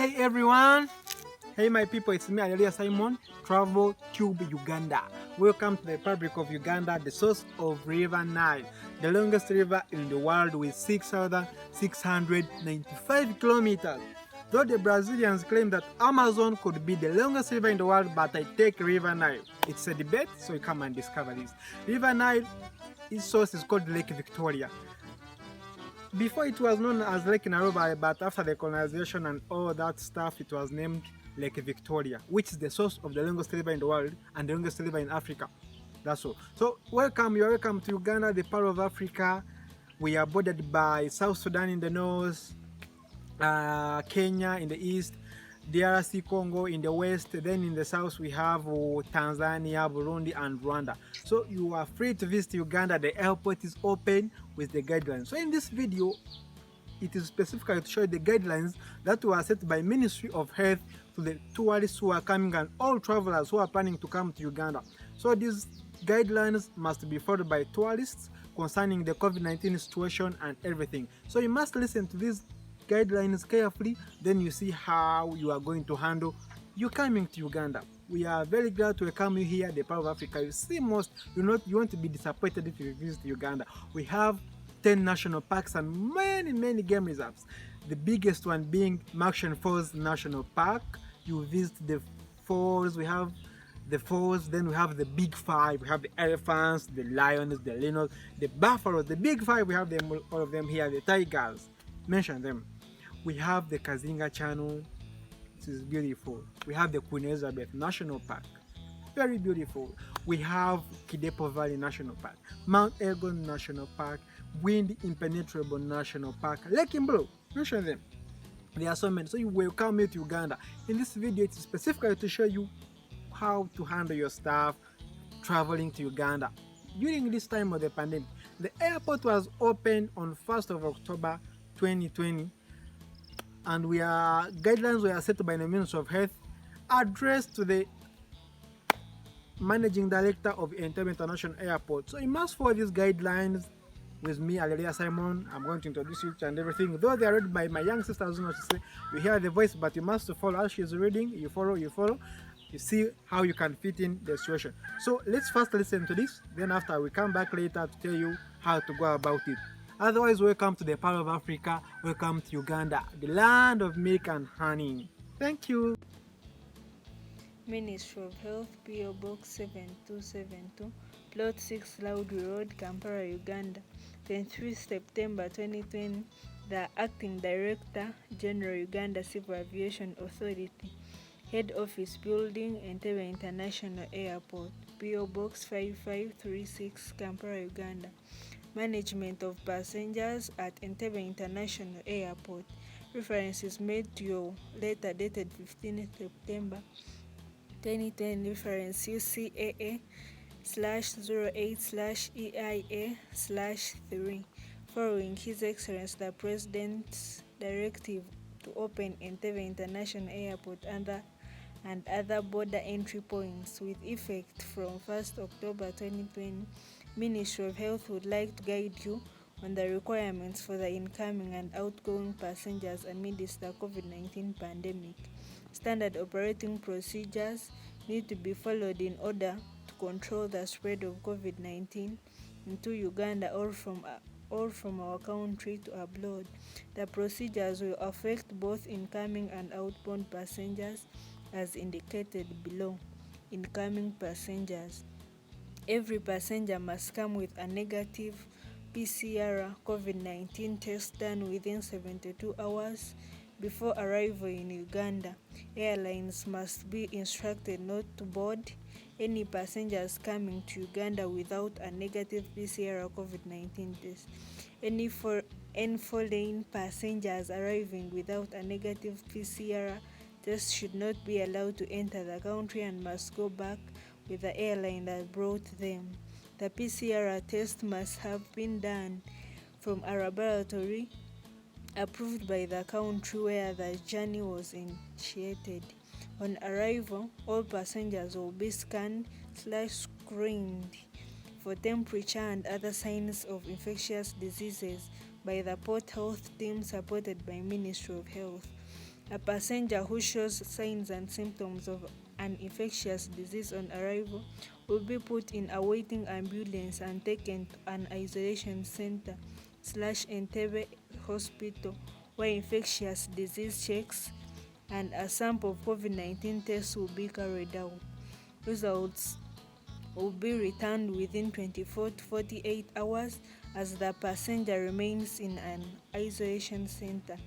Hey everyone! Hey my people, it's me Adelia Simon, Travel Tube Uganda. Welcome to the Republic of Uganda, the source of River Nile, the longest river in the world with 6,695 kilometers. Though the Brazilians claim that Amazon could be the longest river in the world, but I take River Nile. It's a debate, so you come and discover this. River Nile, its source is called Lake Victoria. Before it was known as Lake Naroba, but after the colonization and all that stuff, it was named Lake Victoria, which is the source of the longest river in the world and the longest river in Africa. That's all. So welcome, you're welcome to Uganda, the part of Africa. We are bordered by South Sudan in the north, Kenya in the east, DRC Congo in the west, then in the south we have Tanzania, Burundi and Rwanda. So you are free to visit Uganda. The airport is open with the guidelines. So in this video, it is specifically to show you the guidelines that were set by Ministry of Health to the tourists who are coming and all travelers who are planning to come to Uganda. So these guidelines must be followed by tourists concerning the COVID-19 situation and everything. So you must listen to these guidelines carefully, then you see how you are going to handle you coming to Uganda. We are very glad to welcome you here, the part of Africa. You see, you won't be disappointed if you visit Uganda. We have 10 national parks and many game reserves. The biggest one being Marshall Falls National Park. You visit the falls. We have the falls, then we have the big five. We have the elephants, the lions, the rhinos, the buffaloes. The big five, we have them, all of them here. The tigers, mention them. We have the Kazinga Channel, which is beautiful. We have the Queen Elizabeth National Park, very beautiful. We have Kidepo Valley National Park, Mount Elgon National Park, Wind Impenetrable National Park, Lake Imbro, mention them. There are so many. So you welcome me to Uganda. In this video, it's specifically to show you how to handle your stuff traveling to Uganda during this time of the pandemic. The airport was open on 1st of October 2020, and guidelines were set by the Ministry of Health, addressed to the Managing Director of Entebbe International Airport. So you must follow these guidelines with me, Adelia Simon. I'm going to introduce you and everything. Though they are read by my young sister, as you say, you hear the voice, but you must follow as she's reading. You follow. You see how you can fit in the situation. So let's first listen to this. Then after we come back later to tell you how to go about it. Otherwise, welcome to the part of Africa. Welcome to Uganda, the land of milk and honey. Thank you. Ministry of Health, PO Box 7272, Plot 6, Loudry Road, Kampala, Uganda. 23 September 2020, the Acting Director General, Uganda Civil Aviation Authority, Head Office Building, Entebbe International Airport, PO Box 5536, Kampala, Uganda. Management of passengers at Entebbe International Airport. Reference is made to your letter dated 15 September 2010, reference UCAA/08/EIA/3, following His Excellency the President's directive to open Entebbe International Airport and other border entry points with effect from 1st October 2020. Ministry of Health would like to guide you on the requirements for the incoming and outgoing passengers amidst the COVID-19 pandemic. Standard operating procedures need to be followed in order to control the spread of COVID-19 into Uganda or from our country to abroad. The procedures will affect both incoming and outbound passengers as indicated below. Incoming passengers. Every passenger must come with a negative PCR COVID-19 test done within 72 hours before arrival in Uganda. Airlines must be instructed not to board any passengers coming to Uganda without a negative PCR COVID-19 test. Any foreign passengers arriving without a negative PCR test should not be allowed to enter the country and must go back with the airline that brought them. The PCR test must have been done from a laboratory approved by the country where the journey was initiated. On arrival, all passengers will be scanned/screened for temperature and other signs of infectious diseases by the Port Health team supported by Ministry of Health. A passenger who shows signs and symptoms of an infectious disease on arrival will be put in a waiting ambulance and taken to an isolation center / Entebbe hospital where infectious disease checks and a sample of COVID-19 tests will be carried out. Results will be returned within 24 to 48 hours as the passenger remains in an isolation center.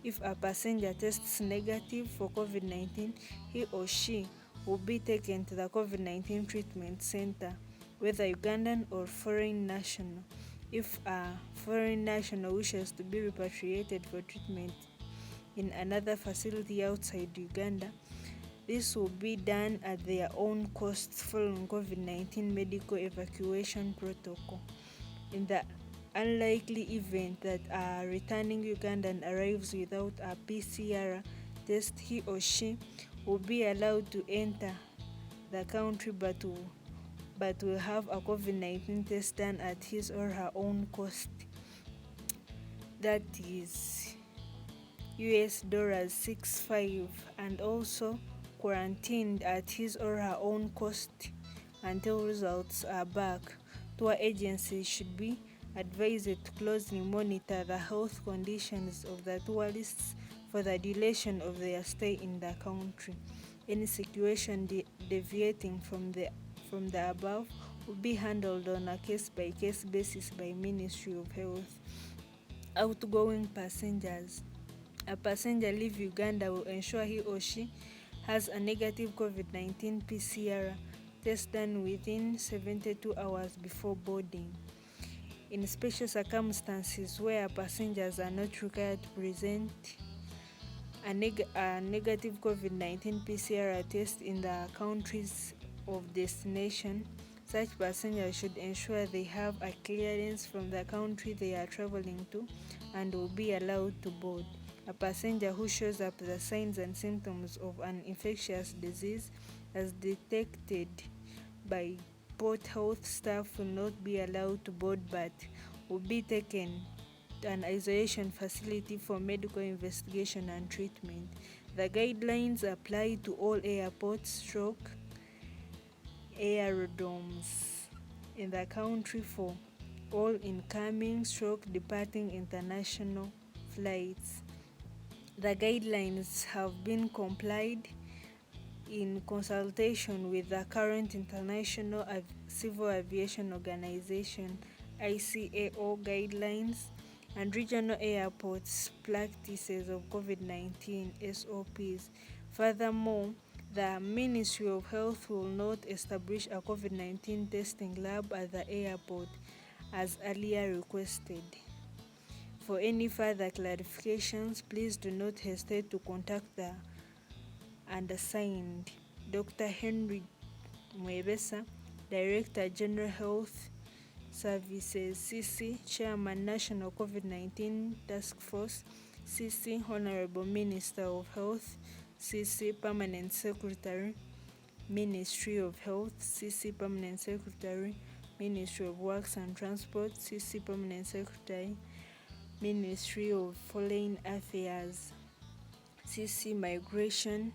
If a passenger tests negative for COVID-19, he or she will be taken to the COVID-19 treatment center, whether Ugandan or foreign national. If a foreign national wishes to be repatriated for treatment in another facility outside Uganda, this will be done at their own cost following COVID-19 medical evacuation protocol. In the unlikely event that a returning Ugandan arrives without a PCR test, he or she will be allowed to enter the country but will have a COVID-19 test done at his or her own cost. That is $65, and also quarantined at his or her own cost until results are back. Tour agencies should be advised to closely monitor the health conditions of the tourists for the duration of their stay in the country. Any situation deviating from the above will be handled on a case-by-case basis by Ministry of Health. Outgoing passengers. A passenger leave Uganda will ensure he or she has a negative COVID-19 PCR test done within 72 hours before boarding. In special circumstances where passengers are not required to present a negative COVID-19 PCR test in the countries of destination, such passengers should ensure they have a clearance from the country they are traveling to and will be allowed to board. A passenger who shows up the signs and symptoms of an infectious disease as detected by port health staff will not be allowed to board but will be taken to an isolation facility for medical investigation and treatment. The guidelines apply to all airports / aerodromes in the country for all incoming / departing international flights. The guidelines have been complied in consultation with the current International Civil Aviation Organization ICAO guidelines and regional airports practices of COVID-19 SOPs. Furthermore, the Ministry of Health will not establish a COVID-19 testing lab at the airport as earlier requested. For any further clarifications, please do not hesitate to contact the undersigned, Dr. Henry Mwebesa, Director General Health Services, CC, Chairman National COVID-19 Task Force, CC, Honorable Minister of Health, CC, Permanent Secretary, Ministry of Health, CC, Permanent Secretary, Ministry of Works and Transport, CC, Permanent Secretary, Ministry of Foreign Affairs, CC Migration,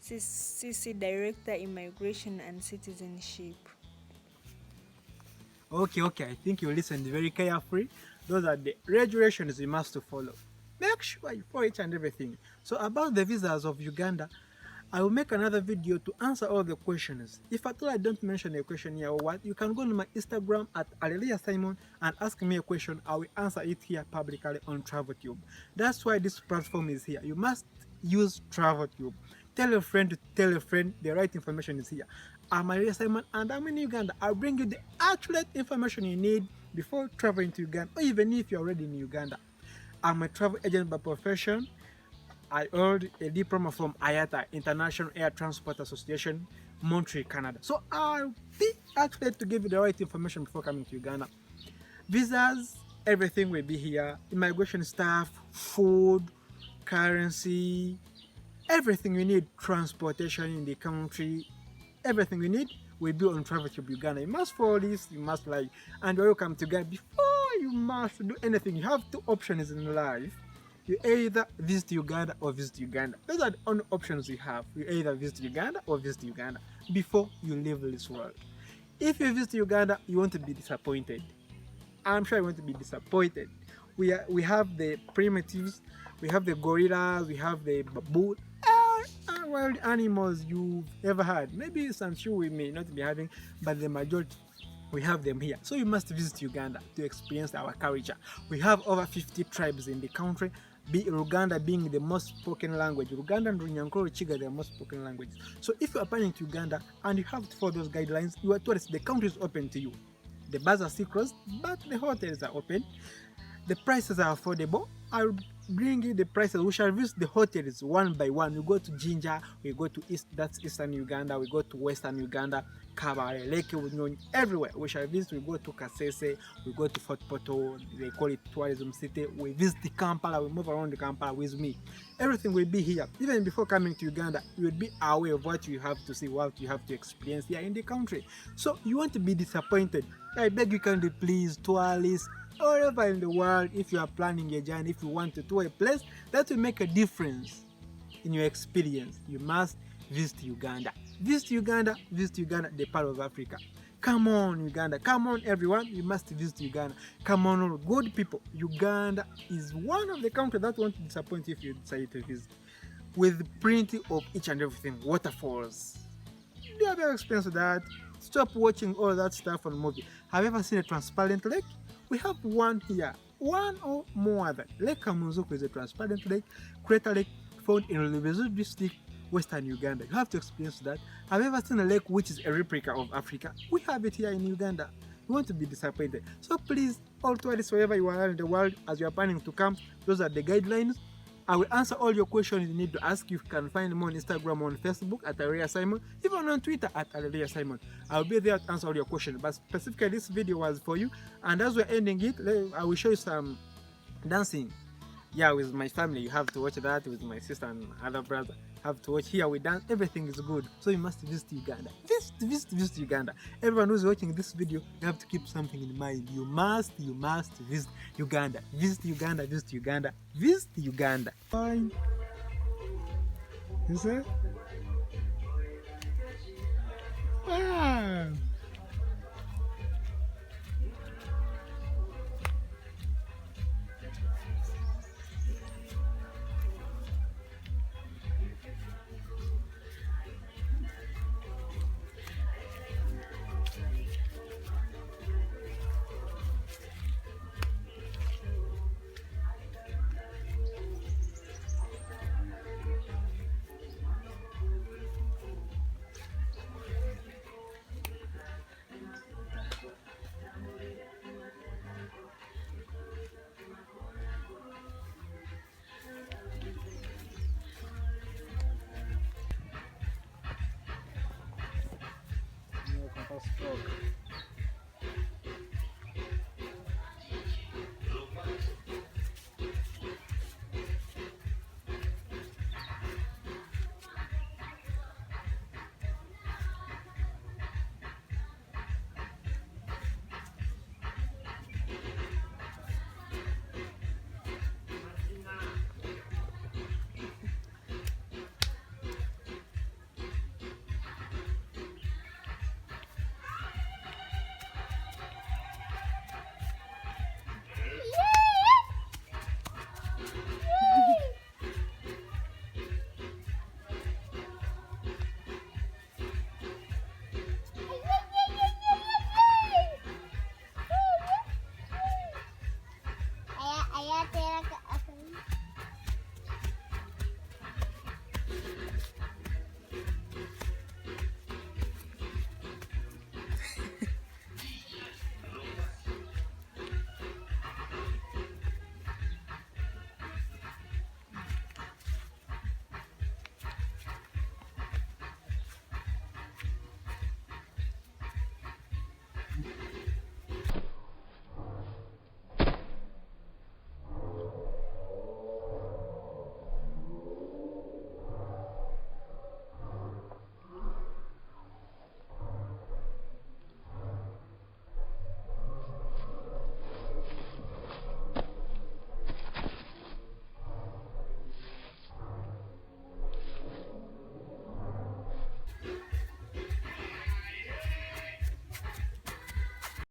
CC Director Immigration and Citizenship. Okay, I think you listened very carefully. Those are the regulations you must follow. Make sure you follow each and everything. So about the visas of Uganda, I will make another video to answer all the questions. If at all I don't mention a question here or what, you can go to my Instagram at Alleluia Simon and ask me a question. I will answer it here publicly on TravelTube. That's why this platform is here. You must use TravelTube. Tell a friend to tell a friend the right information is here. I'm Alleluia Simon and I'm in Uganda. I'll bring you the accurate information you need before traveling to Uganda, or even if you're already in Uganda. I'm a travel agent by profession. I hold a diploma from IATA, International Air Transport Association, Montreal, Canada. So I'll be accurate to give you the right information before coming to Uganda. Visas, everything will be here. Immigration staff, food, currency, everything we need, transportation in the country, everything we need will be on TravelTube Uganda. You must follow this, you must and welcome to Uganda. Before you must do anything, you have two options in life. You either visit Uganda or visit Uganda. Those are the only options you have. You either visit Uganda or visit Uganda before you leave this world. If you visit Uganda, you want to be disappointed. I'm sure you want to be disappointed. We have the primitives, we have the gorillas, we have the baboon, all wild animals you've ever had. Maybe some few we may not be having, but the majority we have them here. So you must visit Uganda to experience our culture. We have over 50 tribes in the country, Uganda being the most spoken language. Uganda and Runyankore Chiga are the most spoken languages. So if you are planning to Uganda and you have to follow those guidelines, you are tourists, the country is open to you. The bars are still closed, but the hotels are open. The prices are affordable. I'll bring you the prices. We shall visit the hotels one by one. We go to Jinja, we go to East, that's Eastern Uganda, we go to Western Uganda, Kabale, Lake Unyonyi, everywhere. We shall visit, we go to Kasese, we go to Fort Portal, they call it tourism city. We visit the Kampala, we move around the Kampala with me. Everything will be here. Even before coming to Uganda, you will be aware of what you have to see, what you have to experience here in the country. So you want to be disappointed. I beg you kindly, please, tourists, all over in the world, if you are planning a journey, if you want to tour a place that will make a difference in your experience, you must visit Uganda. Visit Uganda, the part of Africa. Come on, Uganda. Come on, everyone. You must visit Uganda. Come on, all good people. Uganda is one of the countries that won't disappoint if you decide to visit. With plenty of each and everything, waterfalls. Do you have ever experienced that? Stop watching all that stuff on movie. Have you ever seen a transparent lake? We have one here, one or more other. Lake Kamunzuku is a transparent lake, crater lake found in Lubezu district, Western Uganda. You have to experience that. Have you ever seen a lake which is a replica of Africa? We have it here in Uganda. You won't be disappointed. So please, all tourists, wherever you are in the world, as you are planning to come, those are the guidelines. I will answer all your questions you need to ask. You can find me on Instagram, on Facebook at Area Simon, even on Twitter at Area Simon. I'll be there to answer all your questions. But specifically, this video was for you. And as we're ending it, I will show you some dancing. Yeah, with my family, you have to watch that. With my sister and other brother, have to watch. Here we dance. Everything is good. So you must visit Uganda. Visit Uganda. Everyone who's watching this video, you have to keep something in mind. You must visit Uganda. Visit Uganda. Visit Uganda. Fine. You see? Ah. Stroke.